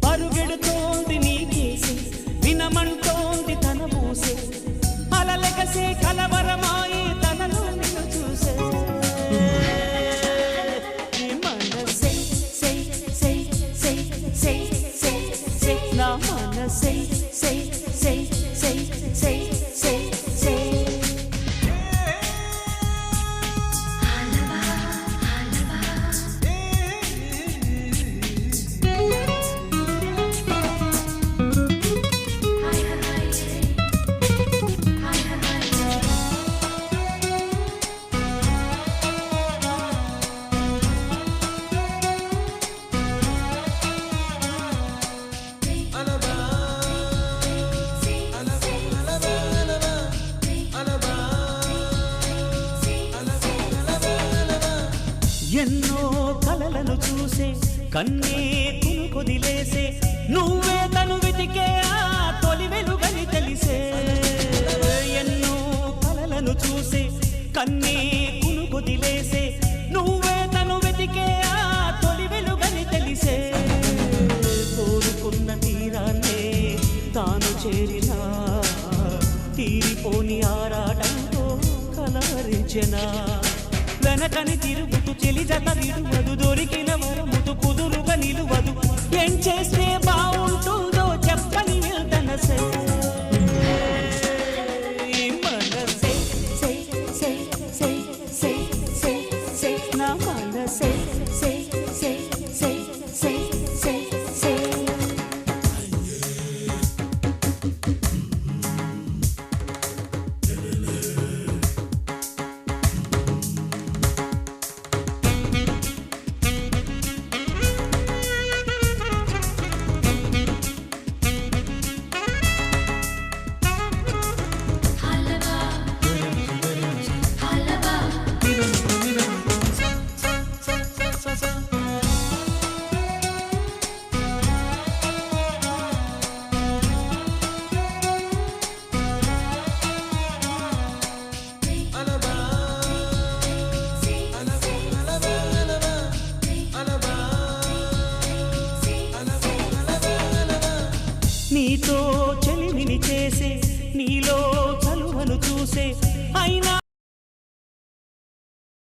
పరుగెడుతోంది నీకేసి వినమంటోంది తన మూసే అలలెగసే కలవరమాయి తనలో నిన్ను చూసే మనసే నా మనసే ఎన్నో కలలను చూసే కన్నే కునుకొదిలేసే నువ్వే తను వెతికే ఆ తొలి వెలుగని తెలిసే ఎన్నో కలలను చూసే కన్నే కునుకొదిలేసే నువ్వే తను వెతికే ఆ తొలి వెలుగని తెలిసే కోరుకున్న తీరాన్నే తాను చేరినా తీరిపోని ఆరాటంతో కలవరించెనా వెనకని తిరుగుతూ చెలి జత విడువదు దొరికిన వరముతు కుదురుగా నిలువదు ఏం చేస్తే బాగుంటుందో చెప్పని వెళ్తనసే మనసే నా మనసే నీతో చెలిమిని చేసే నీలో చలువను చూసే అయినా